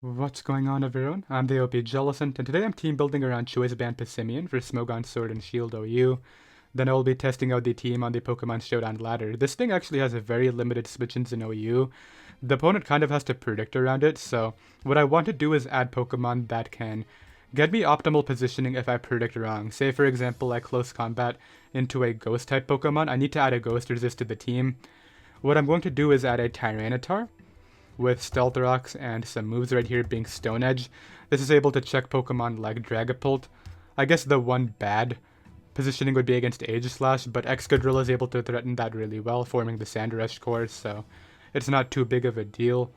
What's going on, everyone? I'm the OPJellicent, and today I'm team building around Choice Band Passimian for Smogon Sword and Shield OU. Then I will be testing out the team on the Pokemon Showdown ladder. This thing actually has a very limited switch-ins in OU. The opponent kind of has to predict around it, so what I want to do is add Pokemon that can get me optimal positioning if I predict wrong. Say, for example, I close combat into a Ghost-type Pokemon. I need to add a Ghost resist to the team. What I'm going to do is add a Tyranitar with Stealth Rocks and some moves right here being Stone Edge. This is able to check Pokemon like Dragapult. I guess the one bad positioning would be against Aegislash, but Excadrill is able to threaten that really well, forming the Sandrush core, so it's not too big of a deal.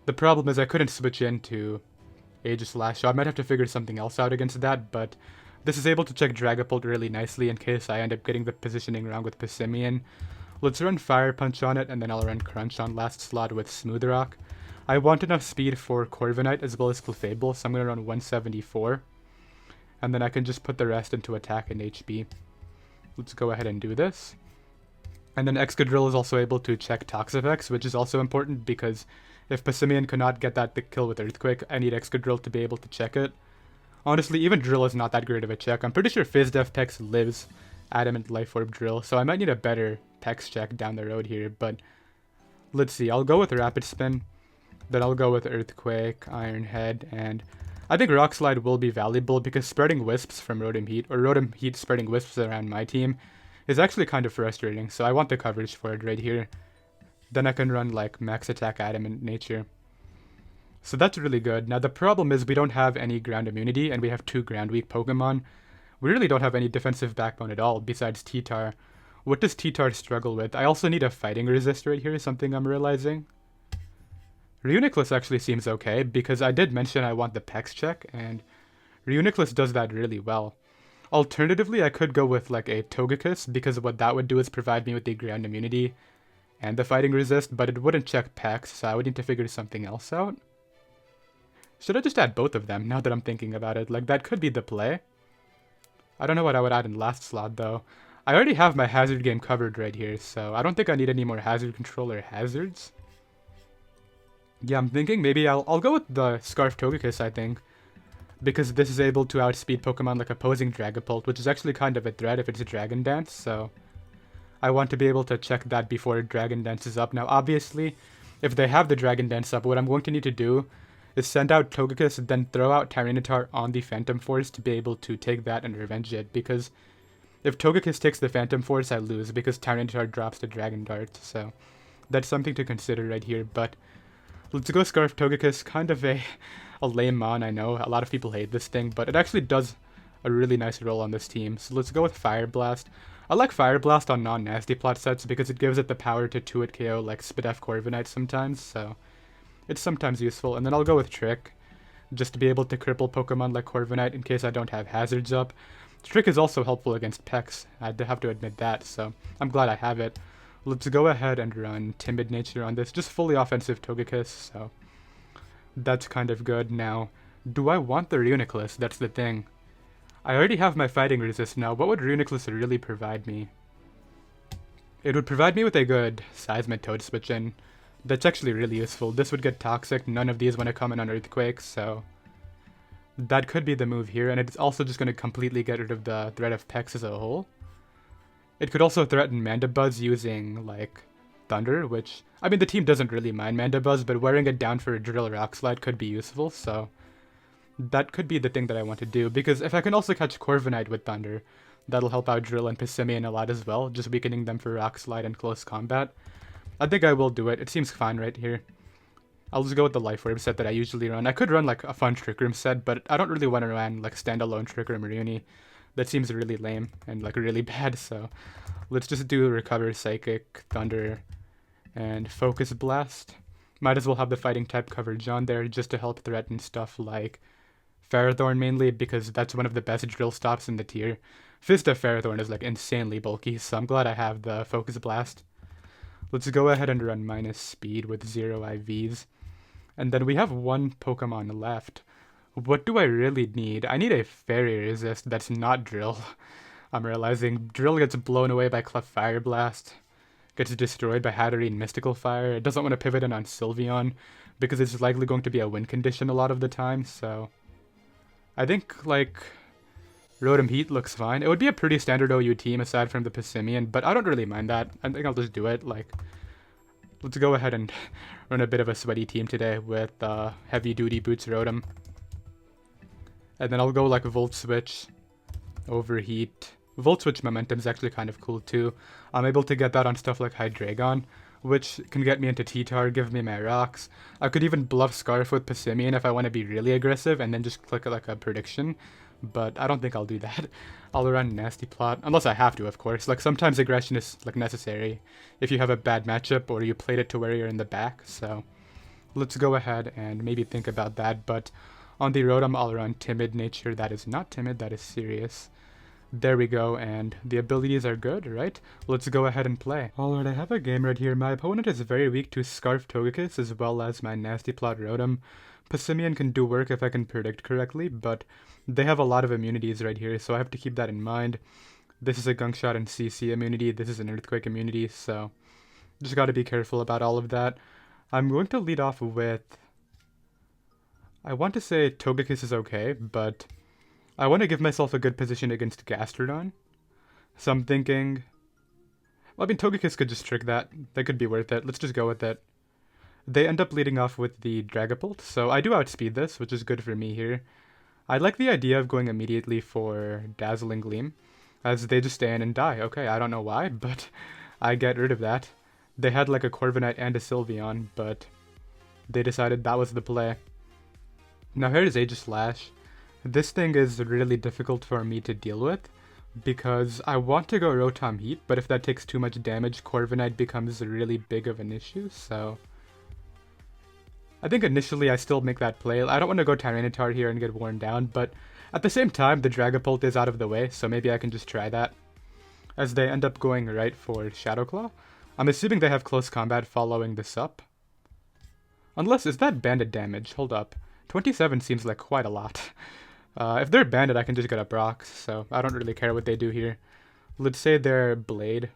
The problem is I couldn't switch into Aegislash, so I might have to figure something else out against that, but this is able to check Dragapult really nicely in case I end up getting the positioning wrong with Passimian. Let's run Fire Punch on it, and then I'll run Crunch on last slot with Smooth Rock. I want enough speed for Corviknight as well as Clefable, so I'm going to run 174. And then I can just put the rest into attack and HB. Let's go ahead and do this. And then Excadrill is also able to check Toxapex, which is also important because if Passimian cannot get that kill with Earthquake, I need Excadrill to be able to check it. Honestly, even Drill is not that great of a check. I'm pretty sure Fizdef Pex lives Adamant Life Orb Drill, so I might need a better Pex check down the road here, but let's see. I'll go with Rapid Spin, then I'll go with Earthquake, Iron Head, and I think Rock Slide will be valuable because spreading Wisps from Rotom Heat, or Rotom Heat spreading Wisps around my team, is actually kind of frustrating, so I want the coverage for it right here. Then I can run like Max Attack Adamant Nature. So that's really good. Now the problem is we don't have any ground immunity, and we have two ground weak Pokemon. We really don't have any defensive backbone at all, besides T-Tar. What does T-Tar struggle with? I also need a fighting resist right here, something I'm realizing. Reuniclus actually seems okay, because I did mention I want the Pex check, and Reuniclus does that really well. Alternatively, I could go with like a Togekiss, because what that would do is provide me with the ground immunity and the fighting resist, but it wouldn't check Pex, so I would need to figure something else out. Should I just add both of them, now that I'm thinking about it? Like, that could be the play. I don't know what I would add in last slot, though. I already have my hazard game covered right here, so I don't think I need any more hazard control or hazards. Yeah, I'm thinking maybe I'll go with the Scarf Togekiss, I think. Because this is able to outspeed Pokemon like opposing Dragapult, which is actually kind of a threat if it's a Dragon Dance, so I want to be able to check that before Dragon Dance is up. Now, obviously, if they have the Dragon Dance up, what I'm going to need to do is send out Togekiss, then throw out Tyranitar on the Phantom Force to be able to take that and revenge it, because if Togekiss takes the Phantom Force, I lose, because Tyranitar drops the Dragon Dart, so that's something to consider right here, but let's go Scarf Togekiss, kind of a lame mon, I know, a lot of people hate this thing, but it actually does a really nice role on this team, so let's go with Fire Blast. I like Fire Blast on non-nasty plot sets because it gives it the power to 2-hit KO like Spidef Corviknight sometimes, so it's sometimes useful. And then I'll go with Trick, just to be able to cripple Pokemon like Corviknight in case I don't have hazards up. Trick is also helpful against Pex, I have to admit that, so I'm glad I have it. Let's go ahead and run Timid Nature on this, just fully offensive Togekiss, so that's kind of good. Now, do I want the Reuniclus? That's the thing. I already have my fighting resist now. What would Reuniclus really provide me? It would provide me with a good Seismitoad switch-in. That's actually really useful. This would get toxic. None of these want to come in on Earthquake, so that could be the move here, and it's also just going to completely get rid of the threat of Pex as a whole. It could also threaten Mandibuzz using, like, Thunder, which, I mean, the team doesn't really mind Mandibuzz, but wearing it down for a Drill Rock Slide could be useful, so that could be the thing that I want to do, because if I can also catch Corviknight with Thunder, that'll help out Drill and Passimian a lot as well, just weakening them for Rock Slide and close combat. I think I will do it. It seems fine right here. I'll just go with the Life Orb set that I usually run. I could run like a fun Trick Room set, but I don't really want to run like standalone Trick Room Reuni. That seems really lame and like really bad, so let's just do Recover Psychic, Thunder, and Focus Blast. Might as well have the fighting type coverage on there just to help threaten stuff like Ferrothorn mainly, because that's one of the best drill stops in the tier. Fist of Ferrothorn is like insanely bulky, so I'm glad I have the Focus Blast. Let's go ahead and run minus speed with 0 IVs. And then we have one Pokemon left. What do I really need? I need a Fairy Resist that's not Drill. I'm realizing Drill gets blown away by Clef Fire Blast, gets destroyed by Hatterene Mystical Fire. It doesn't want to pivot in on Sylveon, because it's likely going to be a win condition a lot of the time, so I think, like, Rotom Heat looks fine. It would be a pretty standard OU team aside from the Passimian, but I don't really mind that. I think I'll just do it. Like, let's go ahead and run a bit of a sweaty team today with Heavy Duty Boots Rotom. And then I'll go like Volt Switch, Overheat. Volt Switch momentum is actually kind of cool too. I'm able to get that on stuff like Hydreigon, which can get me into T-Tar, give me my rocks. I could even bluff Scarf with Passimian if I want to be really aggressive and then just click like a prediction. But I don't think I'll do that. I'll run Nasty Plot, unless I have to, of course. Like, sometimes aggression is like necessary if you have a bad matchup or you played it to where you're in the back. So let's go ahead and maybe think about that. But on the Rotom, I'll run Timid Nature. That is not timid, that is serious. There we go, and the abilities are good, right? Let's go ahead and play. Alright, I have a game right here. My opponent is very weak to Scarf Togekiss as well as my Nasty Plot Rotom. Passimian can do work if I can predict correctly, but they have a lot of immunities right here, so I have to keep that in mind. This is a Gunk Shot and CC immunity, this is an Earthquake immunity, so just gotta be careful about all of that. I'm going to lead off with... I want to say Togekiss is okay, but I want to give myself a good position against Gastrodon. So I'm thinking... Well, I mean, Togekiss could just trick that. That could be worth it. Let's just go with it. They end up leading off with the Dragapult, so I do outspeed this, which is good for me here. I like the idea of going immediately for Dazzling Gleam, as they just stay in and die. Okay, I don't know why, but I get rid of that. They had like a Corviknight and a Sylveon, but they decided that was the play. Now here's Aegislash. This thing is really difficult for me to deal with, because I want to go Rotom Heat, but if that takes too much damage, Corviknight becomes really big of an issue, so... I think initially I still make that play. I don't want to go Tyranitar here and get worn down, but at the same time, the Dragapult is out of the way, so maybe I can just try that. As they end up going right for Shadow Claw. I'm assuming they have close combat following this up. Unless, is that banded damage? Hold up. 27 seems like quite a lot. If they're banded, I can just get a Brox, so I don't really care what they do here. Let's say they're Blade.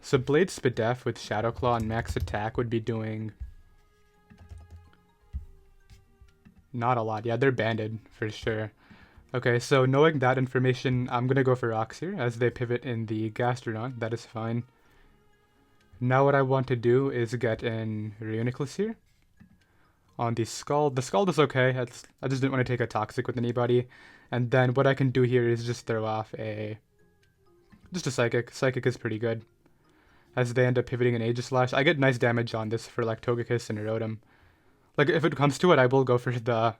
So Blade Spadef with Shadow Claw and max attack would be doing... Not a lot. Yeah, they're banded, for sure. Okay, so knowing that information, I'm going to go for Rocks here, as they pivot in the Gastrodon. That is fine. Now what I want to do is get in Reuniclus here. On the Scald. The Scald is okay. I just didn't want to take a Toxic with anybody. And then what I can do here is just throw off just a Psychic. Psychic is pretty good. As they end up pivoting in Aegislash. I get nice damage on this for like Togekiss and Rotom. Like, if it comes to it, I will go for the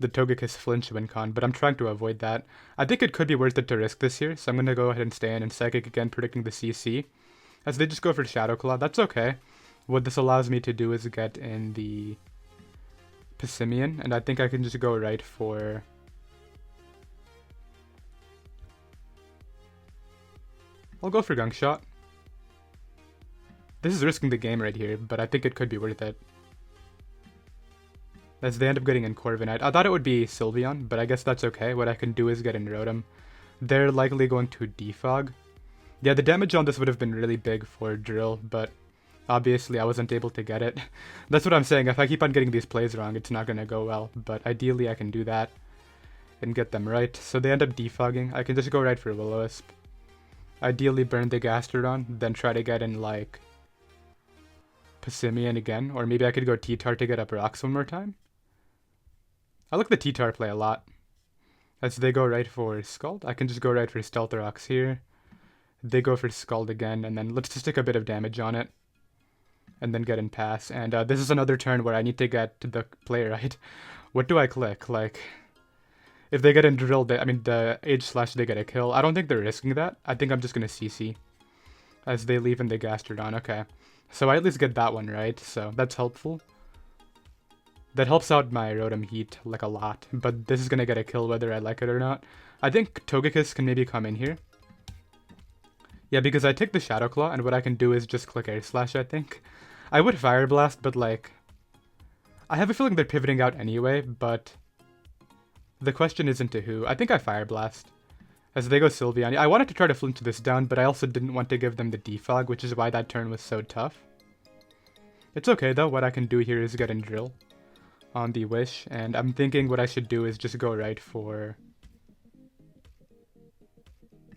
Togekiss flinch win con, but I'm trying to avoid that. I think it could be worth it to risk this here, so I'm going to go ahead and stay in and Psychic again, predicting the CC. As they just go for Shadow Claw, that's okay. What this allows me to do is get in the Passimian, and I think I can just go right for... I'll go for Gunk Shot. This is risking the game right here, but I think it could be worth it. As they end up getting in Corviknight. I thought it would be Sylveon, but I guess that's okay. What I can do is get in Rotom. They're likely going to Defog. Yeah, the damage on this would have been really big for Drill, but obviously I wasn't able to get it. That's what I'm saying. If I keep on getting these plays wrong, it's not going to go well. But ideally I can do that and get them right. So they end up defogging. I can just go right for Will-O-Wisp. Ideally burn the Gastrodon, then try to get in like Passimian again. Or maybe I could go T-Tar to get up Rocks one more time. I like the T-Tar play a lot. As they go right for Scald, I can just go right for Stealth Rocks here. They go for Scald again, and then let's just take a bit of damage on it. And then get in Pass. And this is another turn where I need to get to the play right. What do I click? Like, if they get in Drill, the Aegislash, they get a kill. I don't think they're risking that. I think I'm just going to CC. As they leave in the Gastrodon. Okay. So I at least get that one right, so that's helpful. That helps out my Rotom Heat, like, a lot. But this is going to get a kill whether I like it or not. I think Togekiss can maybe come in here. Yeah, because I take the Shadow Claw, and what I can do is just click Air Slash, I think. I would Fire Blast, but, like... I have a feeling they're pivoting out anyway, but... The question isn't to who. I think I Fire Blast. As they go Sylveon. I wanted to try to flinch this down, but I also didn't want to give them the defog, which is why that turn was so tough. It's okay though, what I can do here is get in Drill on the Wish, and I'm thinking what I should do is just go right for...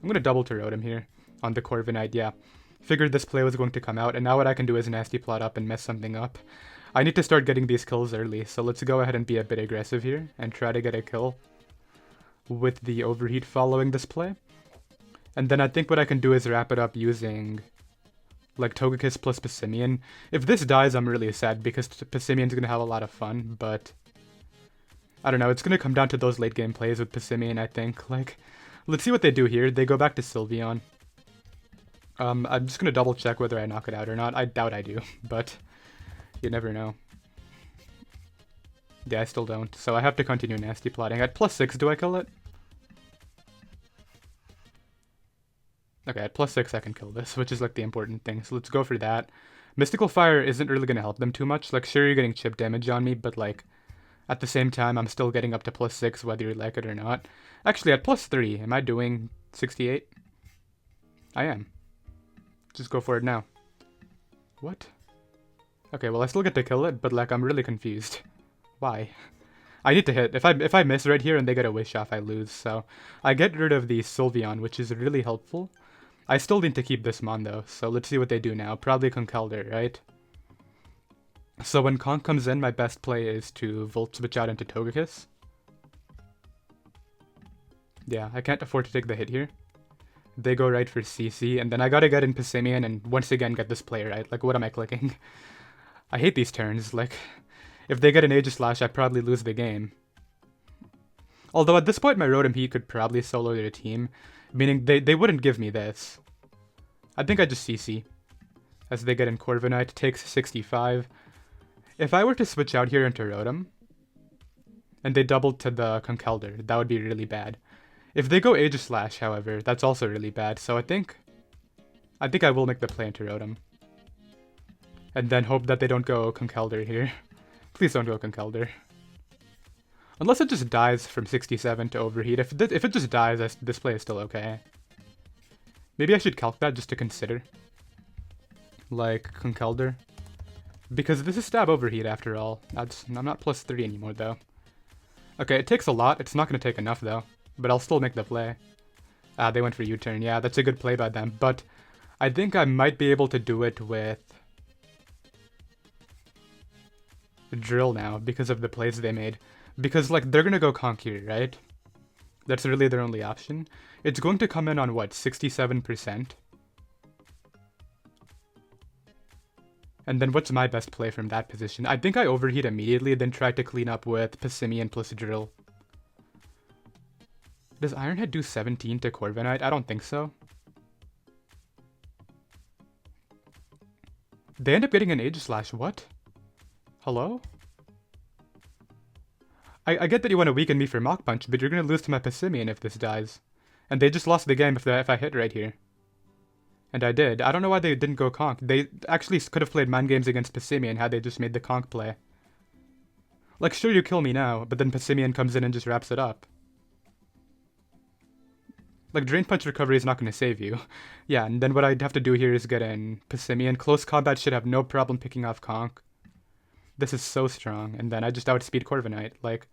I'm gonna double to Rotom here on the Corviknight, yeah. Figured this play was going to come out, and now what I can do is nasty plot up and mess something up. I need to start getting these kills early, so let's go ahead and be a bit aggressive here and try to get a kill with the Overheat following this play. And then I think what I can do is wrap it up using like Togekiss plus Passimian. If this dies, I'm really sad because Passimian's gonna have a lot of fun, but I don't know, it's gonna come down to those late game plays with Passimian, I think. Like, let's see what they do here. They go back to Sylveon. I'm just gonna double check whether I knock it out or not. I doubt I do, but you never know. Yeah, I still don't, so I have to continue nasty plotting. At +6, do I kill it? Okay, at +6 I can kill this, which is like the important thing, so let's go for that. Mystical Fire isn't really gonna help them too much. Like, sure, you're getting chip damage on me, but like, at the same time, I'm still getting up to +6 whether you like it or not. Actually, at +3, am I doing 68? I am. Just go for it now. What? Okay, well, I still get to kill it, but like, I'm really confused. Why? I need to hit. If I miss right here and they get a Wish off, I lose, so I get rid of the Sylveon, which is really helpful. I still need to keep this Mon though, so let's see what they do now. Probably Conkeldurr, right? So when Conk comes in, my best play is to Volt Switch out into Togekiss. Yeah, I can't afford to take the hit here. They go right for CC, and then I gotta get in Passimian and once again get this play right. Like, what am I clicking? I hate these turns. Like, if they get an Aegislash, I probably lose the game. Although at this point, my Rotom Heat could probably solo their team, meaning they wouldn't give me this. I think I just CC. As they get in Corviknight, takes 65. If I were to switch out here into Rotom, and they doubled to the Conkeldurr, that would be really bad. If they go Aegislash, however, that's also really bad, so I think I will make the play into Rotom. And then hope that they don't go Conkeldurr here. Please don't go Conkeldurr. Unless it just dies from 67 to Overheat. If it just dies, this play is still okay. Maybe I should calc that just to consider. Like, Conkeldurr. Because this is Stab Overheat after all. I'm not +3 anymore though. Okay, it takes a lot. It's not going to take enough though. But I'll still make the play. Ah, they went for U-turn. Yeah, that's a good play by them. But I think I might be able to do it with Drill now because of the plays they made. Because, like, they're gonna go Conk here, right? That's really their only option. It's going to come in on, what, 67%? And then what's my best play from that position? I think I Overheat immediately, then try to clean up with Passimian plus Drill. Does Ironhead do 17 to Corviknight? I don't think so. They end up getting an Aegislash. What? Hello? I get that you want to weaken me for Mach Punch, but you're going to lose to my Passimian if this dies. And they just lost the game if I hit right here. And I did. I don't know why they didn't go Conk. They actually could have played mind games against Passimian had they just made the Conk play. Like, sure, you kill me now, but then Passimian comes in and just wraps it up. Like, Drain Punch recovery is not going to save you. Yeah, and then what I'd have to do here is get in Passimian. Close combat should have no problem picking off Conk. This is so strong. And then I just outspeed Corviknight. Like,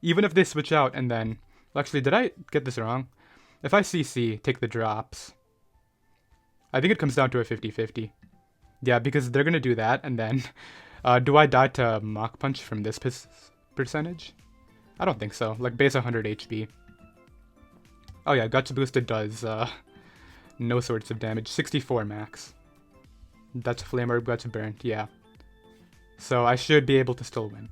even if they switch out and then... Well, actually, did I get this wrong? If I CC, take the drops. I think it comes down to a 50-50. Yeah, because they're going to do that. And then, do I die to Mach Punch from this percentage? I don't think so. Like, base 100 HP. Oh yeah, Guts Boosted does no sorts of damage. 64 max. That's Flame Orb, Guts Burnt, yeah. So I should be able to still win.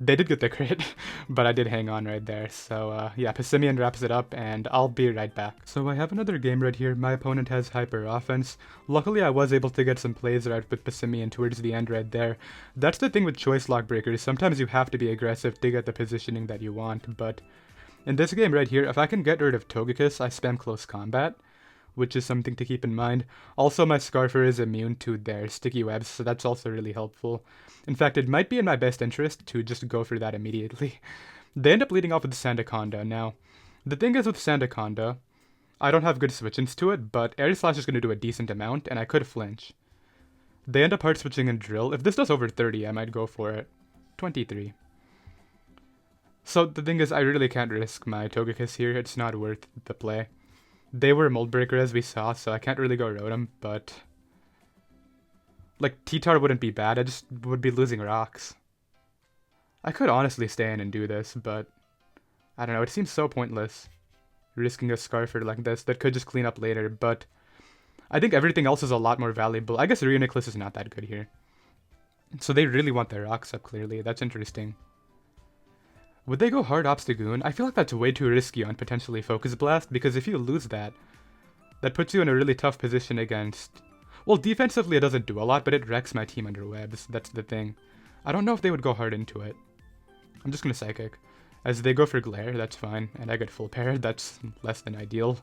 They did get the crit, but I did hang on right there. So yeah, Passimian wraps it up, and I'll be right back. So I have another game right here. My opponent has Hyper Offense. Luckily, I was able to get some plays right with Passimian towards the end right there. That's the thing with Choice Lock Breakers. Sometimes you have to be aggressive to get the positioning that you want, but in this game right here, if I can get rid of Togekiss, I spam Close Combat, which is something to keep in mind. Also, my Scarfer is immune to their sticky webs, so that's also really helpful. In fact, it might be in my best interest to just go for that immediately. They end up leading off with Sandaconda. Now, the thing is with Sandaconda, I don't have good switch-ins to it, but Air Slash is going to do a decent amount, and I could flinch. They end up hard switching in drill. If this does over 30, I might go for it. 23. So the thing is, I really can't risk my Togekiss here. It's not worth the play. They were Mold Breaker as we saw, so I can't really go Rotom, but... like, T-Tar wouldn't be bad, I just would be losing rocks. I could honestly stay in and do this, but... I don't know, it seems so pointless. Risking a Scarfer like this that could just clean up later, but... I think everything else is a lot more valuable. I guess Reuniclus is not that good here. So they really want their rocks up, clearly. That's interesting. Would they go hard Obstagoon? I feel like that's way too risky on potentially Focus Blast, because if you lose that, that puts you in a really tough position against... well, defensively it doesn't do a lot, but it wrecks my team under webs. That's the thing. I don't know if they would go hard into it. I'm just gonna Psychic. As they go for Glare, that's fine, and I get Full Pair, that's less than ideal.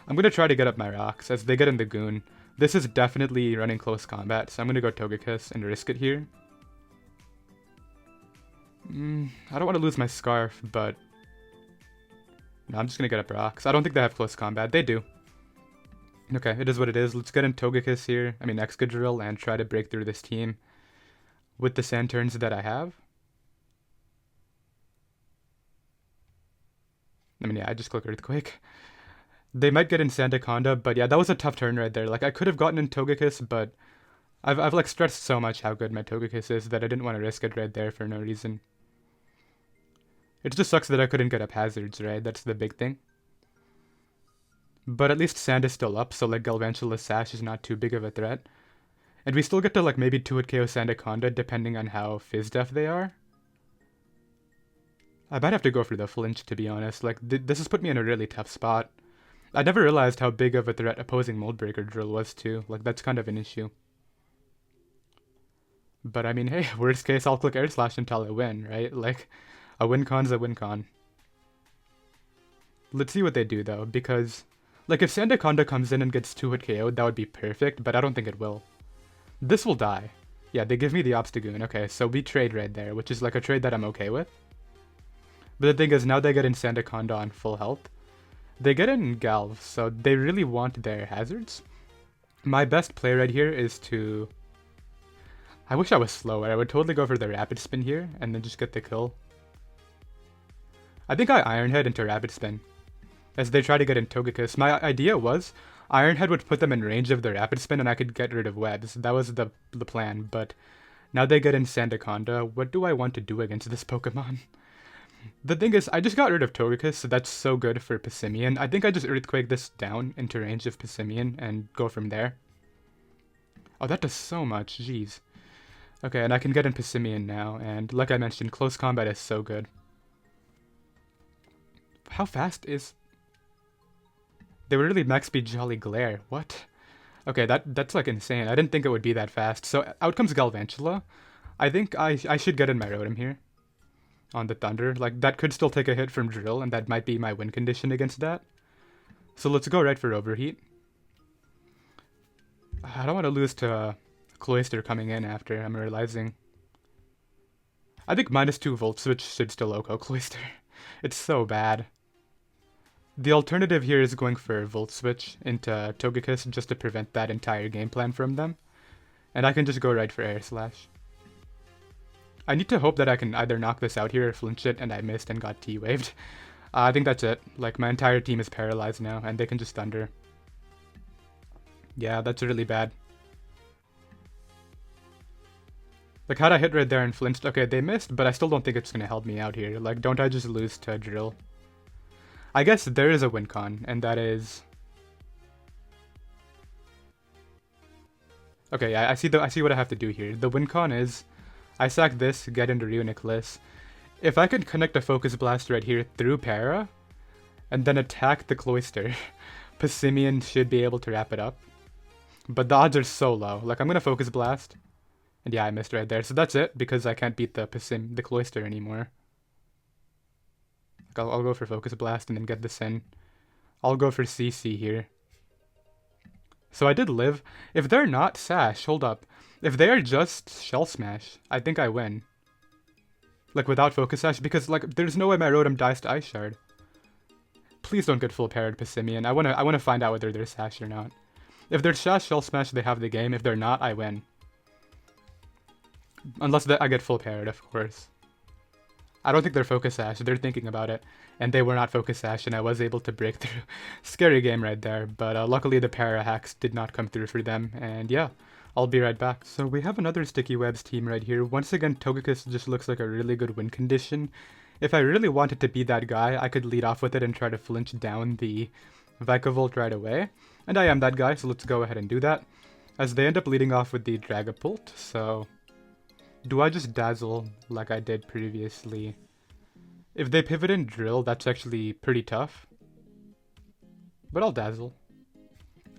I'm gonna try to get up my rocks, as they get in the Goon. This is definitely running close combat, so I'm gonna go Togekiss and risk it here. I don't want to lose my Scarf, but... no, I'm just gonna get up rocks. I don't think they have close combat. They do. Okay, it is what it is. Let's get in Togekiss here, Excadrill, and try to break through this team with the sand turns that I have. Yeah, I just click Earthquake. They might get in Sandaconda, but yeah, that was a tough turn right there. Like, I could have gotten in Togekiss, but I've like stressed so much how good my Togekiss is that I didn't want to risk it right there for no reason. It just sucks that I couldn't get up hazards, right? That's the big thing. But at least Sand is still up, so like Galvantula's Sash is not too big of a threat. And we still get to like maybe 2-hit KO Sandaconda depending on how Fizz-Def they are. I might have to go for the flinch, to be honest. Like, this has put me in a really tough spot. I never realized how big of a threat opposing Mold Breaker Drill was, too. Like, that's kind of an issue. But, I mean, hey, worst case, I'll click Air Slash until I win, right? Like, a win con's a win con. Let's see what they do, though, because... like, if Sandaconda comes in and gets 2-hit KO'd, that would be perfect, but I don't think it will. This will die. Yeah, they give me the Obstagoon. Okay, so we trade right there, which is like a trade that I'm okay with. But the thing is, now they get in Sandaconda on full health. They get in Galv, so they really want their hazards. My best play right here is to... I wish I was slower. I would totally go for the Rapid Spin here, and then just get the kill. I think I Iron Head into Rapid Spin, as they try to get in Togekiss. My idea was, Iron Head would put them in range of the Rapid Spin, and I could get rid of webs. That was the plan, but... now they get in Sandaconda. What do I want to do against this Pokemon? The thing is, I just got rid of Togekiss, so that's so good for Passimian. I think I just Earthquake this down into range of Passimian and go from there. Oh, that does so much, jeez. Okay, and I can get in Passimian now, and like I mentioned, close combat is so good. How fast is... they were really max speed Jolly Glare, what? Okay, that's like insane. I didn't think it would be that fast. So out comes Galvantula. I think I should get in my Rotom here. On the Thunder. Like, that could still take a hit from Drill, and that might be my win condition against that. So let's go right for Overheat. I don't want to lose to Cloyster coming in after, I'm realizing. I think -2 Volt Switch should still OHKO Cloyster. It's so bad. The alternative here is going for Volt Switch into Togekiss just to prevent that entire game plan from them. And I can just go right for Air Slash. I need to hope that I can either knock this out here or flinch it, and I missed and got T-waved. I think that's it. Like, my entire team is paralyzed now, and they can just Thunder. Yeah, that's really bad. Like, had I hit right there and flinched, okay, they missed, but I still don't think it's gonna help me out here. Like, don't I just lose to Drill? I guess there is a win con, and that is... okay, yeah, I see what I have to do here. The win con is... I sack this, get into Reuniclus. If I could connect a Focus Blast right here through Para, and then attack the Cloyster, Passimian should be able to wrap it up. But the odds are so low. Like, I'm gonna Focus Blast. And yeah, I missed right there. So that's it, because I can't beat the Cloyster anymore. Like, I'll go for Focus Blast and then get this in. I'll go for CC here. So I did live. If they're not Sash, hold up. If they are just Shell Smash, I think I win. Like, without Focus Sash, because, like, there's no way my Rotom dies to Ice Shard. Please don't get full paired Passimian. I wanna find out whether they're Sash or not. If they're Sash Shell Smash, they have the game. If they're not, I win. Unless I get full parried, of course. I don't think they're focus sash, they're thinking about it. And they were not focus sash, and I was able to break through. Scary game right there, but luckily the para hacks did not come through for them, and yeah, I'll be right back. So we have another Sticky Webs team right here. Once again, Togekiss just looks like a really good win condition. If I really wanted to be that guy, I could lead off with it and try to flinch down the Vikavolt right away. And I am that guy, so let's go ahead and do that. As they end up leading off with the Dragapult, so... do I just Dazzle like I did previously? If they pivot and Drill, that's actually pretty tough. But I'll Dazzle.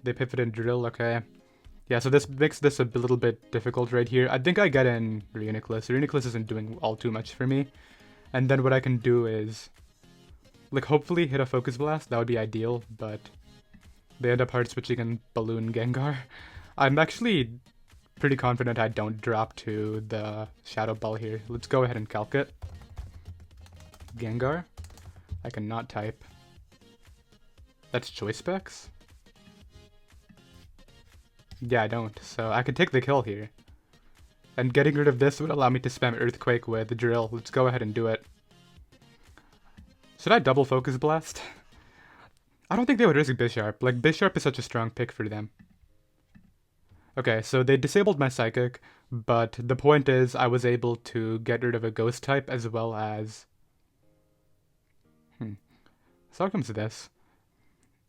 They pivot and Drill, okay. Yeah, so this makes this a little bit difficult right here. I think I get in Reuniclus. Reuniclus isn't doing all too much for me. And then what I can do is, like, hopefully hit a Focus Blast. That would be ideal, but they end up hard switching in Balloon Gengar. I'm actually pretty confident I don't drop to the Shadow Ball here. Let's go ahead and calc it. Gengar. I cannot type. That's Choice Specs? Yeah, I don't. So I could take the kill here. And getting rid of this would allow me to spam Earthquake with the Drill. Let's go ahead and do it. Should I double Focus Blast? I don't think they would risk Bisharp. Like, Bisharp is such a strong pick for them. Okay, so they disabled my Psychic, but the point is I was able to get rid of a Ghost type as well as... So how comes this?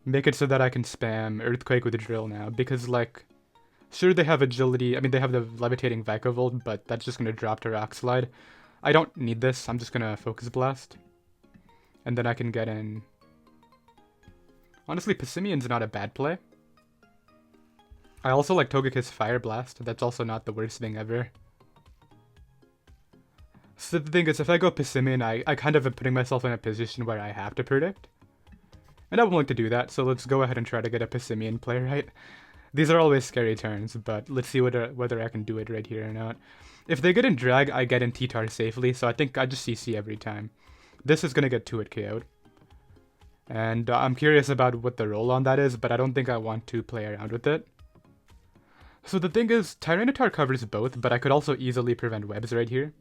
Make it so that I can spam Earthquake with a Drill now, because, like... Sure, they have agility. I mean, they have the levitating Vikavolt, but that's just going to drop to Rock Slide. I don't need this. I'm just going to Focus Blast. And then I can get in... Honestly, Passimian's not a bad play. I also like Togekiss Fire Blast. That's also not the worst thing ever. So the thing is, if I go Passimian, I kind of am putting myself in a position where I have to predict. And I'm willing to do that, so let's go ahead and try to get a Passimian play right. These are always scary turns, but let's see whether I can do it right here or not. If they get in Drag, I get in T-Tar safely, so I think I just CC every time. This is going to get 2-hit KO'd. And I'm curious about what the roll on that is, but I don't think I want to play around with it. So the thing is, Tyranitar covers both, but I could also easily prevent webs right here.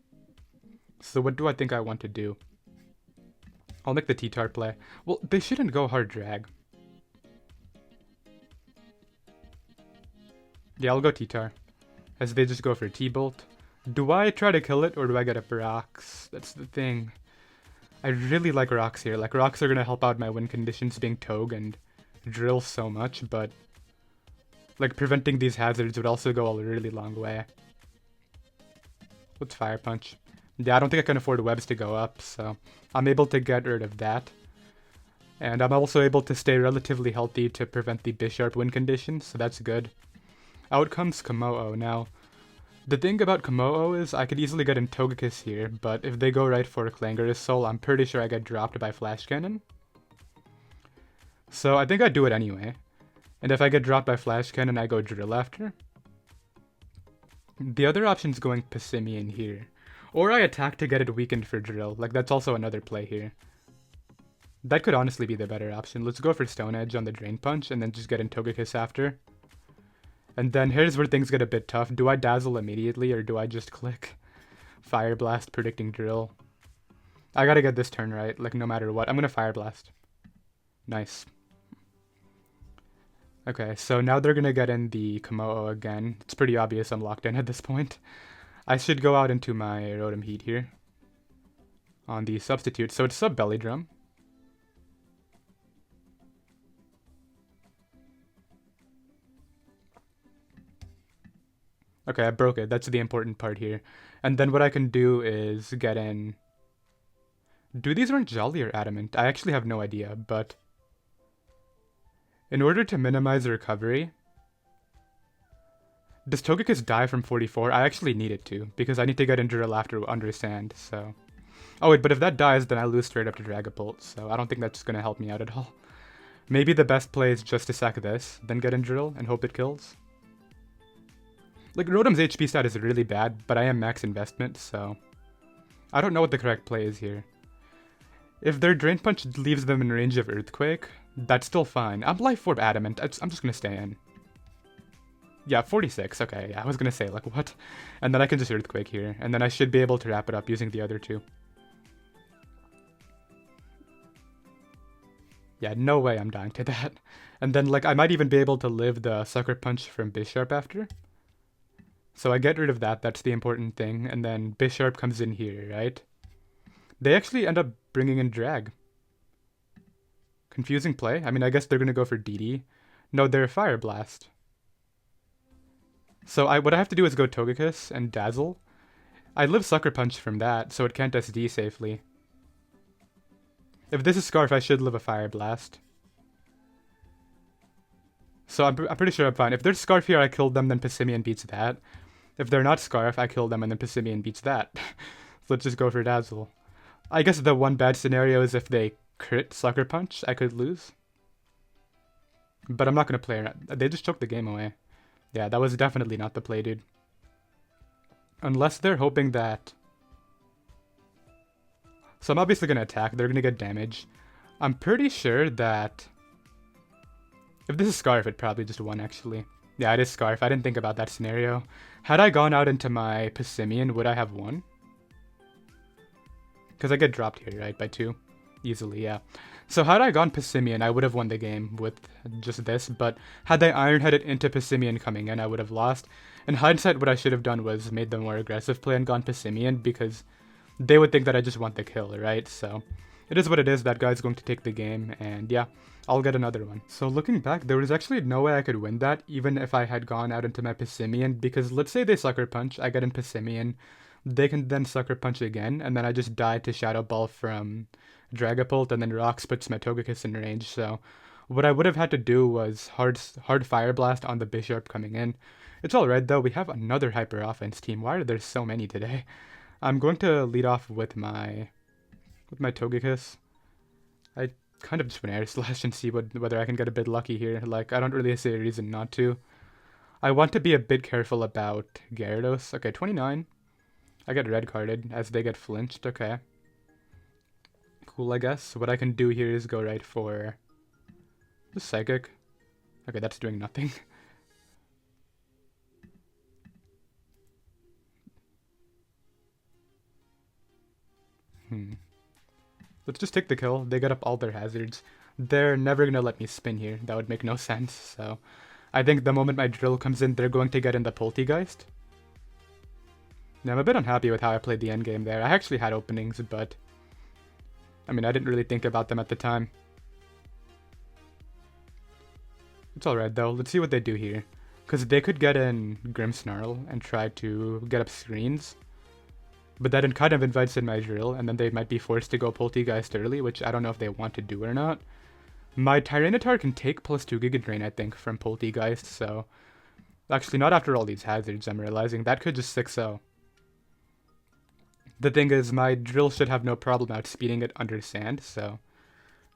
So what do I think I want to do? I'll make the T-Tar play. Well, they shouldn't go hard Drag. Yeah, I'll go T-Tar, as they just go for T-Bolt. Do I try to kill it, or do I get up Rocks? That's the thing. I really like Rocks here. Like, Rocks are going to help out my win conditions being Togue and Drill so much, but... like, preventing these hazards would also go a really long way. Let's Fire Punch. Yeah, I don't think I can afford webs to go up, so I'm able to get rid of that. And I'm also able to stay relatively healthy to prevent the Bisharp win conditions, so that's good. Out comes Komodo. Now, the thing about Komodo is I could easily get in Togekiss here, but if they go right for Clangorous Soul, I'm pretty sure I get dropped by Flash Cannon. So I think I'd do it anyway. And if I get dropped by Flash Cannon, I go Drill after. The other option is going Passimian here. Or I attack to get it weakened for Drill. Like, that's also another play here. That could honestly be the better option. Let's go for Stone Edge on the Drain Punch, and then just get in Togekiss after. And then here's where things get a bit tough. Do I Dazzle immediately, or do I just click Fire Blast predicting Drill? I gotta get this turn right, like, no matter what. I'm gonna Fire Blast. Nice. Okay, so now they're gonna get in the Komodo again. It's pretty obvious I'm locked in at this point. I should go out into my Rotom Heat here. On the substitute. So it's sub Belly Drum. Okay, I broke it. That's the important part here. And then what I can do is get in... Do these run Jolly or Adamant? I actually have no idea, but... in order to minimize the recovery... Does Togekiss die from 44? I actually need it to, because I need to get in Drill after Understand, so... Oh wait, but if that dies, then I lose straight up to Dragapult, so I don't think that's gonna help me out at all. Maybe the best play is just to sack this, then get in Drill, and hope it kills. Like, Rotom's HP stat is really bad, but I am max investment, so... I don't know what the correct play is here. If their Drain Punch leaves them in range of Earthquake, that's still fine. I'm Life Orb Adamant, I'm just gonna stay in. Yeah, 46. Okay, yeah, I was gonna say, like, what? And then I can just Earthquake here, and then I should be able to wrap it up using the other two. Yeah, no way I'm dying to that. And then, like, I might even be able to live the Sucker Punch from Bisharp after. So I get rid of that, that's the important thing, and then Bisharp comes in here, right? They actually end up bringing in Drag. Confusing play. I mean, I guess they're gonna go for DD. No, they're Fire Blast. So what I have to do is go Togekiss and Dazzle. I live Sucker Punch from that, so it can't SD safely. If this is Scarf, I should live a Fire Blast. So I'm pretty sure I'm fine. If there's Scarf here, I killed them, then Passimian beats that. If they're not Scarf, I kill them, and then Passimian beats that. So let's just go for Dazzle. I guess the one bad scenario is if they crit Sucker Punch, I could lose. But I'm not going to play around. They just took the game away. Yeah, that was definitely not the play, dude. Unless they're hoping that... So I'm obviously going to attack. They're going to get damage. I'm pretty sure that... If this is Scarf, it probably just won, actually. Yeah, it is Scarf. I didn't think about that scenario. Had I gone out into my Passimian, would I have won? Because I get dropped here, right, by 2? Easily, yeah. So had I gone Passimian, I would have won the game with just this, but had they Iron-Headed into Passimian coming in, I would have lost. In hindsight, what I should have done was made the more aggressive play and gone Passimian, because they would think that I just want the kill, right? So it is what it is. That guy's going to take the game, and yeah, I'll get another one. So looking back, there was actually no way I could win that, even if I had gone out into my Passimian, because let's say they Sucker Punch, I get in Passimian, they can then Sucker Punch again, and then I just die to Shadow Ball from Dragapult, and then Rocks puts my Togekiss in range. So what I would have had to do was hard Fire Blast on the Bisharp coming in. It's alright though, we have another Hyper Offense team. Why are there so many today? I'm going to lead off with my Togekiss. I kind of just want to Air Slash and see whether I can get a bit lucky here. Like, I don't really see a reason not to. I want to be a bit careful about Gyarados. Okay, 29. I get red carded as they get flinched. Okay. Cool, I guess. What I can do here is go right for the Psychic. Okay, that's doing nothing. Let's just take the kill. They get up all their hazards. They're never going to let me spin here. That would make no sense. So I think the moment my drill comes in, they're going to get in the Poltegeist. Now, I'm a bit unhappy with how I played the endgame there. I actually had openings, but I mean, I didn't really think about them at the time. It's alright though. Let's see what they do here. Because they could get in Grimmsnarl and try to get up screens. But that kind of invites in my drill, and then they might be forced to go Poltegeist early, which I don't know if they want to do or not. My Tyranitar can take plus 2 Giga Drain, I think, from Poltegeist, so... Actually, not after all these hazards, I'm realizing. That could just 6-0. The thing is, my drill should have no problem outspeeding it under sand, so...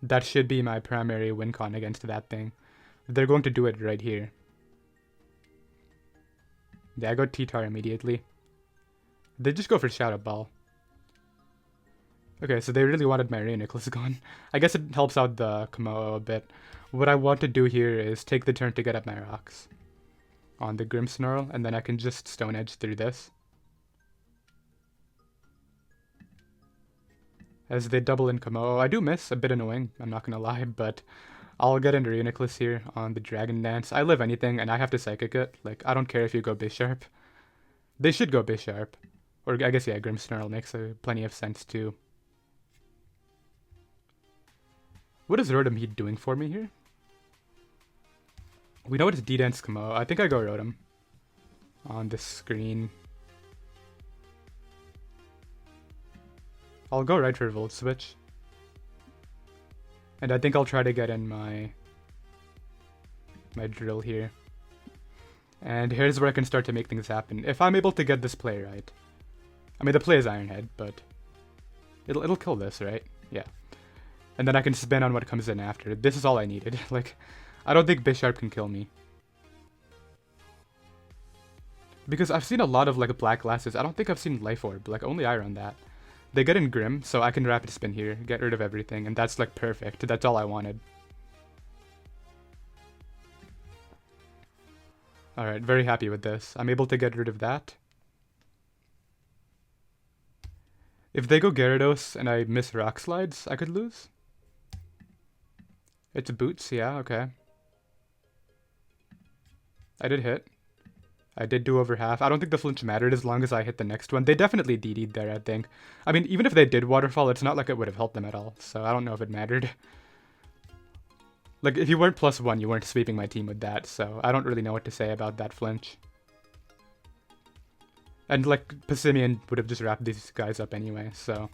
That should be my primary win con against that thing. They're going to do it right here. Yeah, I go T-Tar immediately. They just go for Shadow Ball. Okay, so they really wanted my Reuniclus gone. I guess it helps out the Komodo a bit. What I want to do here is take the turn to get up my rocks on the Grimmsnarl, and then I can just Stone Edge through this. As they double in Komodo. I do miss, a bit annoying, I'm not gonna lie, but I'll get into Reuniclus here on the Dragon Dance. I live anything, and I have to Psychic it. Like, I don't care if you go Bisharp. They should go Bisharp. Or I guess, yeah, Grimmsnarl makes plenty of sense too. What is Rotom Heat doing for me here? We know it's D-Dance Komodo. I think I go Rotom on this screen. I'll go right for Volt Switch. And I think I'll try to get in my drill here. And here's where I can start to make things happen. If I'm able to get this play right. I mean, the play is Iron Head, but it'll kill this, right? Yeah. And then I can spin on what comes in after. This is all I needed. Like, I don't think Bisharp can kill me. Because I've seen a lot of, like, Black Glasses. I don't think I've seen Life Orb. Like, only I run that. They get in Grim, so I can Rapid Spin here, get rid of everything, and that's, like, perfect. That's all I wanted. Alright, very happy with this. I'm able to get rid of that. If they go Gyarados and I miss Rock Slides, I could lose. It's Boots, yeah, okay. I did hit. I did do over half. I don't think the flinch mattered as long as I hit the next one. They definitely DD'd there, I think. I mean, even if they did Waterfall, it's not like it would have helped them at all. So I don't know if it mattered. Like, if you weren't +1, you weren't sweeping my team with that. So I don't really know what to say about that flinch. And, like, Passimian would have just wrapped these guys up anyway, so...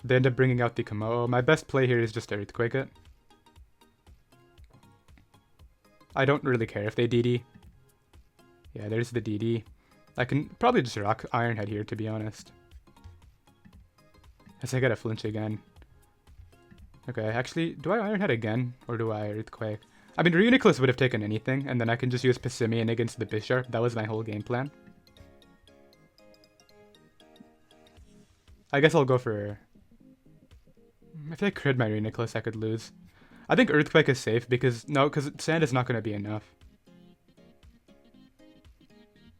They end up bringing out the Komodo. My best play here is just to Earthquake it. I don't really care if they DD. Yeah, there's the DD. I can probably just rock Iron Head here, to be honest. As I get a flinch again. Okay, actually, do I Iron Head again? Or do I Earthquake? I mean, Reuniclus would have taken anything, and then I can just use Passimian against the Bisharp. That was my whole game plan. I guess I'll go for... If I crit my Reuniclus, I could lose. I think Earthquake is safe because... No, because Sand is not going to be enough.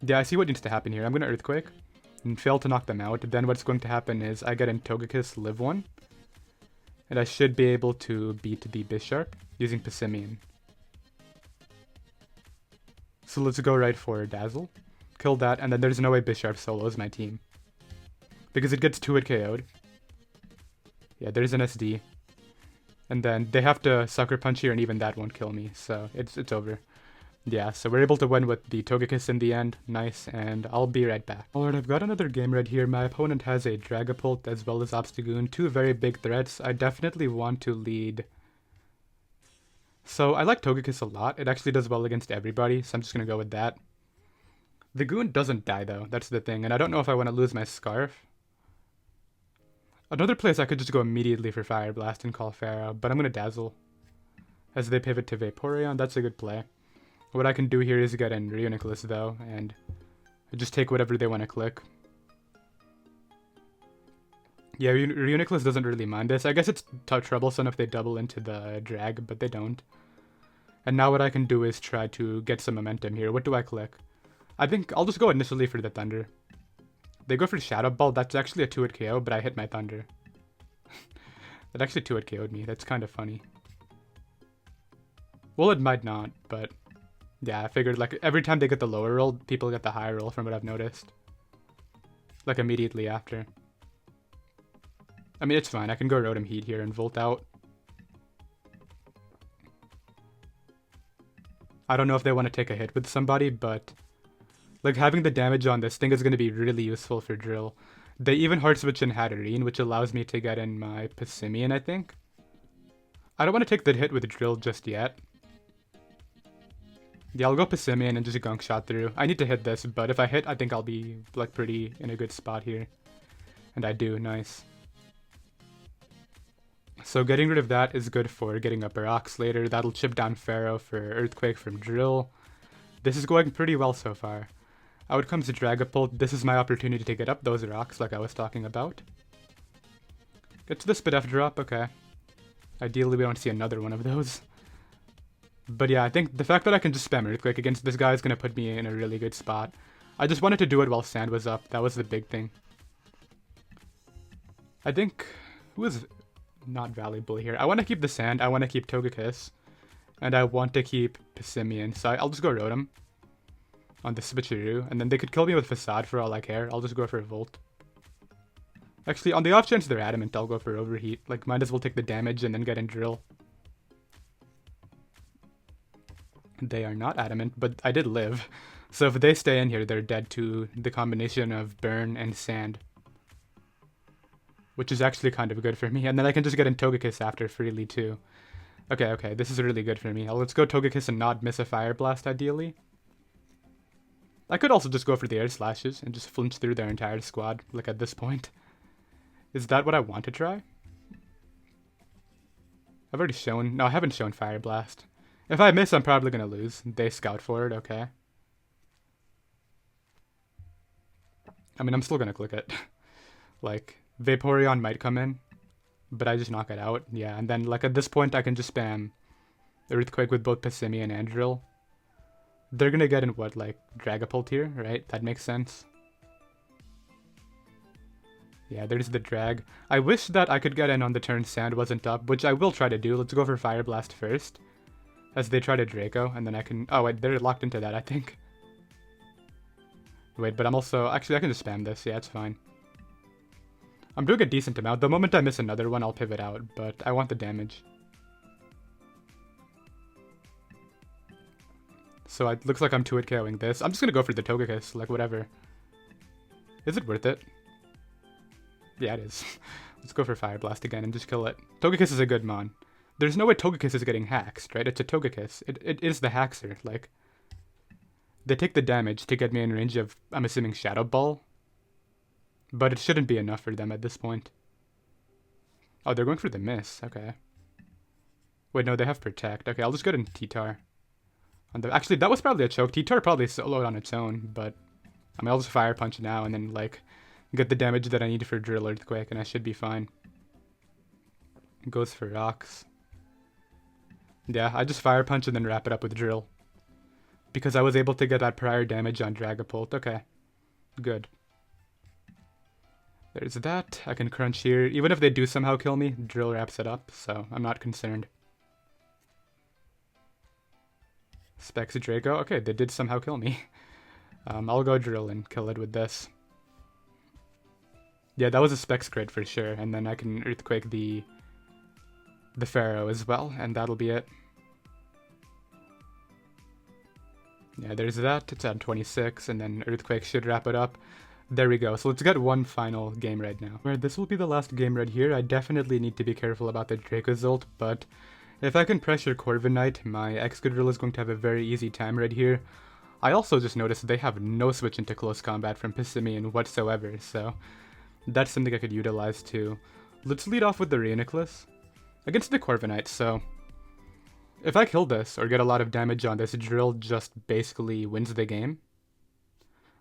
Yeah, I see what needs to happen here. I'm going to Earthquake and fail to knock them out. Then what's going to happen is I get in Togekiss live 1. And I should be able to beat the Bisharp using Passimian. So let's go right for Dazzle. Kill that, and then there's no way Bisharp solos my team. Because it gets 2-hit KO'd. Yeah, there's an SD. And then they have to Sucker Punch here, and even that won't kill me. So it's over. Yeah, so we're able to win with the Togekiss in the end. Nice, and I'll be right back. Alright, I've got another game right here. My opponent has a Dragapult as well as Obstagoon. Two very big threats. I definitely want to lead. So I like Togekiss a lot. It actually does well against everybody, so I'm just going to go with that. The Goon doesn't die though, that's the thing, and I don't know if I want to lose my Scarf. Another place I could just go immediately for Fire Blast and call Pharaoh, but I'm going to Dazzle. As they pivot to Vaporeon, that's a good play. What I can do here is get in Reuniclus though, and just take whatever they want to click. Yeah, Reuniclus doesn't really mind this. I guess it's troublesome if they double into the drag, but they don't. And now what I can do is try to get some momentum here. What do I click? I think I'll just go initially for the Thunder. They go for Shadow Ball. That's actually a 2-hit KO, but I hit my Thunder. It actually 2-hit KO'd me. That's kind of funny. Well, it might not, but... Yeah, I figured, like, every time they get the lower roll, people get the higher roll from what I've noticed. Like, immediately after. I mean, it's fine. I can go Rotom Heat here and Volt out. I don't know if they want to take a hit with somebody, but... Like, having the damage on this thing is going to be really useful for Drill. They even hard switch in Hatterene, which allows me to get in my Passimian, I think. I don't want to take the hit with Drill just yet. Yeah, I'll go Passimian and just Gunk Shot through. I need to hit this, but if I hit, I think I'll be, like, pretty in a good spot here. And I do, nice. So getting rid of that is good for getting up rocks later. That'll chip down Pharaoh for Earthquake from Drill. This is going pretty well so far. Out comes the Dragapult. This is my opportunity to get up those rocks like I was talking about. Get to the Spadef drop, okay. Ideally we don't see another one of those. But yeah, I think the fact that I can just spam Earthquake against this guy is going to put me in a really good spot. I just wanted to do it while Sand was up. That was the big thing. I think... Who is not valuable here? I want to keep the Sand. I want to keep Togekiss. And I want to keep Passimian. So I'll just go Rotom on the Switcheroo. And then they could kill me with Facade for all I care. I'll just go for a Volt. Actually, on the off chance they're Adamant, I'll go for Overheat. Like, might as well take the damage and then get in Drill. They are not Adamant, but I did live. So if they stay in here, they're dead to the combination of Burn and Sand. Which is actually kind of good for me. And then I can just get in Togekiss after freely too. Okay, this is really good for me. Let's go Togekiss and not miss a Fire Blast, ideally. I could also just go for the Air Slashes and just flinch through their entire squad, like at this point. Is that what I want to try? I've already shown... No, I haven't shown Fire Blast. If I miss, I'm probably going to lose. They scout for it, okay. I mean, I'm still going to click it. Like, Vaporeon might come in, but I just knock it out. Yeah, and then, like, at this point, I can just spam Earthquake with both Passimian and Drill. They're gonna get in what, like, Dragapult here, right? That makes sense. Yeah, there's the drag. I wish that I could get in on the turn Sand wasn't up, which I will try to do. Let's go for Fire Blast first, as they try to Draco, and then I can... Oh, wait, they're locked into that, I think. Wait, but I'm also... Actually, I can just spam this. Yeah, it's fine. I'm doing a decent amount. The moment I miss another one, I'll pivot out, but I want the damage. So it looks like I'm 2-hit KOing this. I'm just gonna go for the Togekiss, like, whatever. Is it worth it? Yeah, it is. Let's go for Fire Blast again and just kill it. Togekiss is a good mon. There's no way Togekiss is getting haxed, right? It's a Togekiss. It is the haxer, like... They take the damage to get me in range of, I'm assuming, Shadow Ball. But it shouldn't be enough for them at this point. Oh, they're going for the miss. Okay. Wait, no, they have Protect. Okay, I'll just go to T-Tar. Actually, that was probably a choke. T-Tar probably soloed on its own, but... I mean, I'll just Fire Punch now and then, like, get the damage that I need for Drill Earthquake, and I should be fine. Goes for Rocks. Yeah, I just Fire Punch and then wrap it up with Drill. Because I was able to get that prior damage on Dragapult. Okay. Good. There's that. I can crunch here. Even if they do somehow kill me, Drill wraps it up, so I'm not concerned. Specs Draco. Okay, they did somehow kill me. I'll go Drill and kill it with this. Yeah, that was a Specs crit for sure, and then I can Earthquake the Pharaoh as well, and that'll be it. Yeah, there's that. It's at 26, and then Earthquake should wrap it up. There we go. So let's get one final game right now. Alright, this will be the last game right here. I definitely need to be careful about the Dracozolt, but if I can pressure Corviknight, my Excadrill is going to have a very easy time right here. I also just noticed they have no switch into close combat from Passimian whatsoever, so that's something I could utilize too. Let's lead off with the Reuniclus against the Corviknight, so... If I kill this, or get a lot of damage on this, Drill just basically wins the game.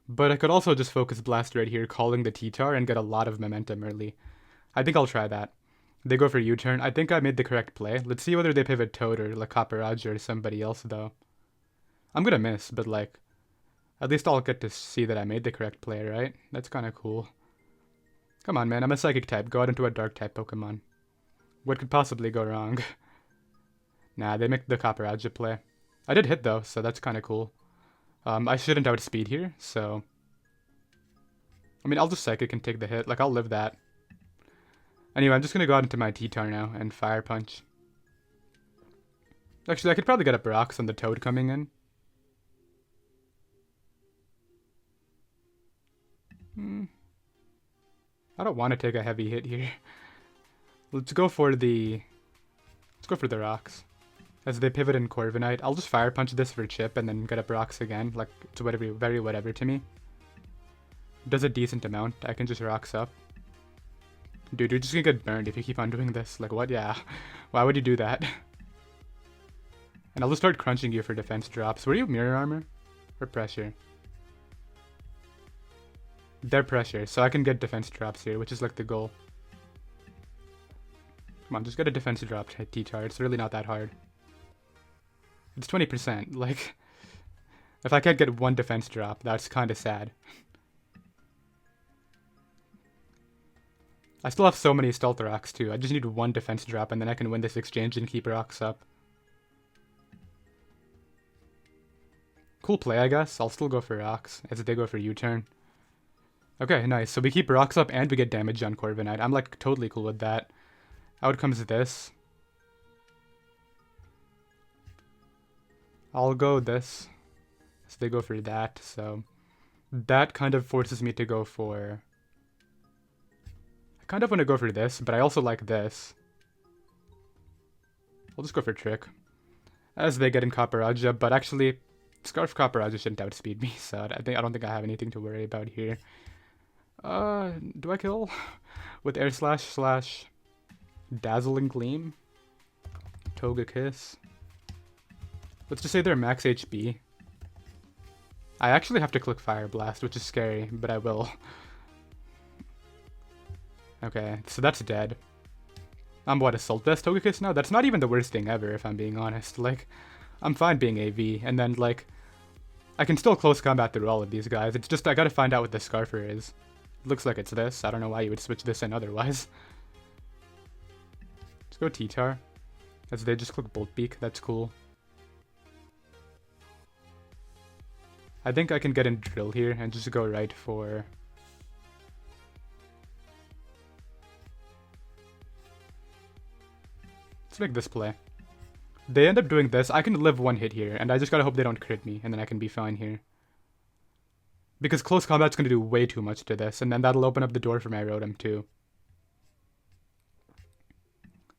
But I could also just Focus Blast right here, calling the T-Tar, and get a lot of momentum early. I think I'll try that. They go for U-turn. I think I made the correct play. Let's see whether they pivot Toad or like Caparaj or somebody else, though. I'm gonna miss, but like... At least I'll get to see that I made the correct play, right? That's kinda cool. Come on, man. I'm a Psychic type. Go out into a Dark type Pokemon. What could possibly go wrong? Nah, they make the Caparaj play. I did hit though, so that's kind of cool. I shouldn't outspeed here, so... I mean, I'll just Psychic and take the hit. Like, I'll live that. Anyway, I'm just gonna go out into my T-Tar now and Fire Punch. Actually, I could probably get up Rocks on the Toad coming in. I don't want to take a heavy hit here. Let's go for the Rocks. As they pivot in Corviknight, I'll just Fire Punch this for Chip and then get up Rocks again. Like, it's whatever, very whatever to me. Does a decent amount. I can just Rocks up. Dude, you're just gonna get burned if you keep on doing this. Like, what? Yeah. Why would you do that? And I'll just start crunching you for defense drops. Were you Mirror Armor? Or Pressure? They're Pressure, so I can get defense drops here, which is like the goal. Come on, just get a defense drop T-Tar. It's really not that hard. It's 20%. Like, if I can't get one defense drop, that's kind of sad. I still have so many Stealth Rocks too. I just need one defense drop and then I can win this exchange and keep Rocks up. Cool play, I guess. I'll still go for Rocks as they go for U-turn. Okay, nice. So we keep Rocks up and we get damage on Corviknight. I'm like totally cool with that. Out comes this. I'll go this. So they go for that. So that kind of forces me to go for... I kind of want to go for this, but I also like this. I'll just go for Trick. As they get in Caparaj, but actually Scarf Caparaj shouldn't outspeed me, so I don't think I have anything to worry about here. Do I kill? With Air Slash / Dazzling Gleam? Togekiss? Let's just say they're max HP. I actually have to click Fire Blast, which is scary, but I will. Okay, so that's dead. I'm what, Assault Vest Togekiss now? That's not even the worst thing ever, if I'm being honest. Like, I'm fine being AV, and then, like, I can still close combat through all of these guys. It's just I gotta find out what the Scarfer is. It looks like it's this. I don't know why you would switch this in otherwise. Let's go T-Tar. As they just click Bolt Beak. That's cool. I think I can get in Drill here and just go right for... Let's make this play. They end up doing this. I can live one hit here, and I just gotta hope they don't crit me, and then I can be fine here. Because close combat's gonna do way too much to this, and then that'll open up the door for my Rotom too.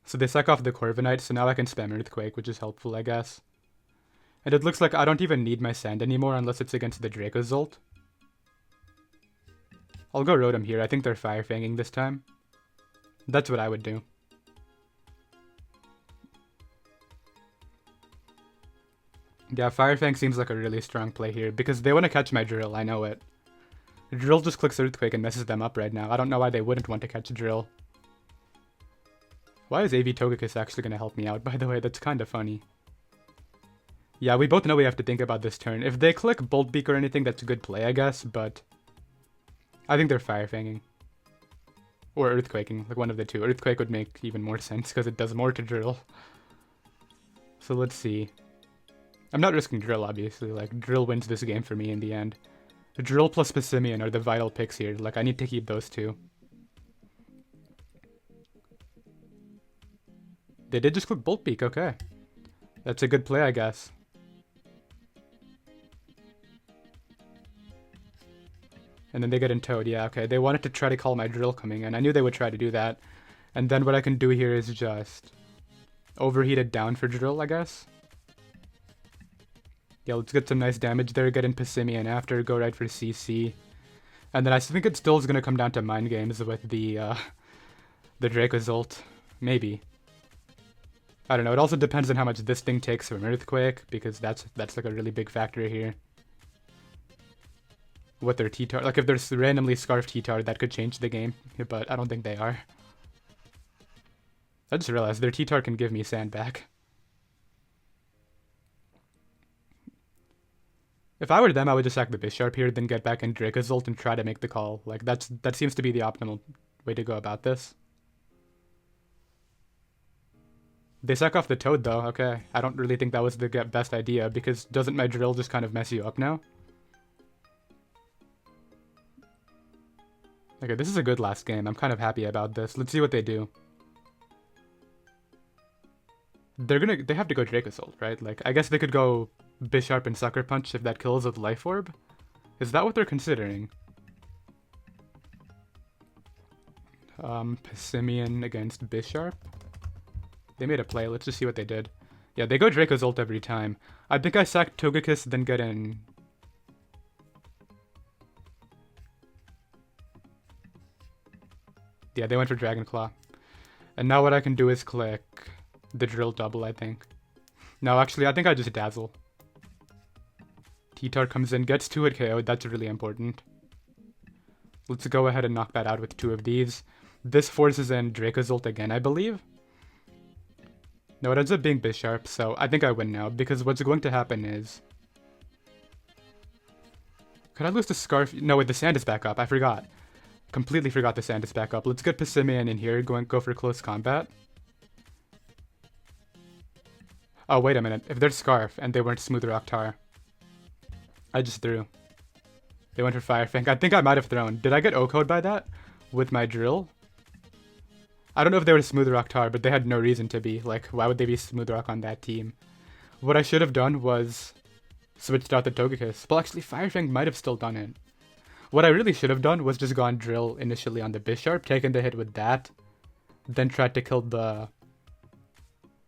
So they sack off the Corviknight, so now I can spam Earthquake, which is helpful, I guess. And it looks like I don't even need my Sand anymore unless it's against the Dracozolt. I'll go Rotom here. I think they're Fire Fanging this time. That's what I would do. Yeah, Fire Fang seems like a really strong play here, because they want to catch my Drill, I know it. Drill just clicks Earthquake and messes them up right now. I don't know why they wouldn't want to catch Drill. Why is AV Togekiss actually going to help me out, by the way? That's kind of funny. Yeah, we both know we have to think about this turn. If they click Bolt Beak or anything, that's a good play, I guess, but... I think they're Fire Fanging. Or Earthquaking, like one of the two. Earthquake would make even more sense, because it does more to Drill. So let's see. I'm not risking Drill, obviously. Like, Drill wins this game for me in the end. Drill plus Passimian are the vital picks here. Like, I need to keep those two. They did just click Bolt Beak, okay. That's a good play, I guess. And then they get in Toad, yeah, okay. They wanted to try to call my Drill coming in. I knew they would try to do that. And then what I can do here is just overheat it down for Drill, I guess. Yeah, let's get some nice damage there, get in Passimian after, go right for CC. And then I think it still is going to come down to Mind Games with the Dracozolt. Maybe. I don't know, it also depends on how much this thing takes from Earthquake, because that's like a really big factor here. What their T-Tar, like if there's randomly Scarf T-Tar, that could change the game, but I don't think they are. I just realized their T-Tar can give me Sand back. If I were them, I would just sack the Bisharp here, then get back in Dracozolt and try to make the call. Like, that seems to be the optimal way to go about this. They sack off the Toad, though. Okay, I don't really think that was the best idea, because doesn't my Drill just kind of mess you up now? Okay, this is a good last game. I'm kind of happy about this. Let's see what they do. They have to go Dracozolt, right? Like, I guess they could go Bisharp and Sucker Punch if that kills with Life Orb? Is that what they're considering? Passimian against Bisharp? They made a play. Let's just see what they did. Yeah, they go Dracozolt every time. I think I sacked Togekiss, then get in... Yeah, they went for Dragon Claw. And now what I can do is click the Drill double, I think. No, actually, I think I just Dazzle. T-Tar comes in, gets 2-hit KO. That's really important. Let's go ahead and knock that out with 2 of these. This forces in Dracozolt again, I believe. No, it ends up being Bisharp, so I think I win now, because what's going to happen is... Could I lose the Scarf? No, wait, the Sand is back up. I forgot. Completely forgot the Sand is back up. Let's get Passimian in here, go for close combat. Oh, wait a minute. If they're Scarf and they weren't Smooth Rock Tar, I just threw. They went for Fire Fang. I think I might have thrown. Did I get O-Code by that? With my Drill? I don't know if they were Smooth Rock Tar, but they had no reason to be. Like, why would they be Smooth Rock on that team? What I should have done was switched out the Togekiss. Well, actually, Fire Fang might have still done it. What I really should have done was just gone Drill initially on the Bisharp, taken the hit with that, then tried to kill the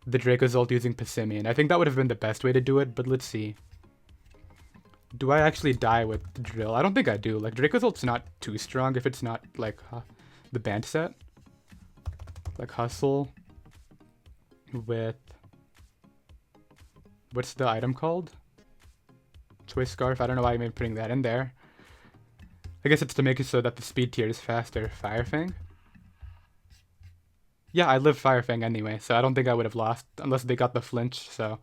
Dracozolt using Passimian. I think that would have been the best way to do it, but let's see. Do I actually die with Drill? I don't think I do. Like, Dracozolt's not too strong if it's not, like, the band set. Like, Hustle with... What's the item called? Choice Scarf? I don't know why I'm putting that in there. I guess it's to make it so that the speed tier is faster. Fire Fang? Yeah, I live Fire Fang anyway, so I don't think I would have lost unless they got the flinch, so...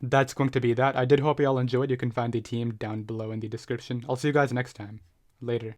that's going to be that. I did hope you all enjoyed. You can find the team down below in the description. I'll see you guys next time. Later.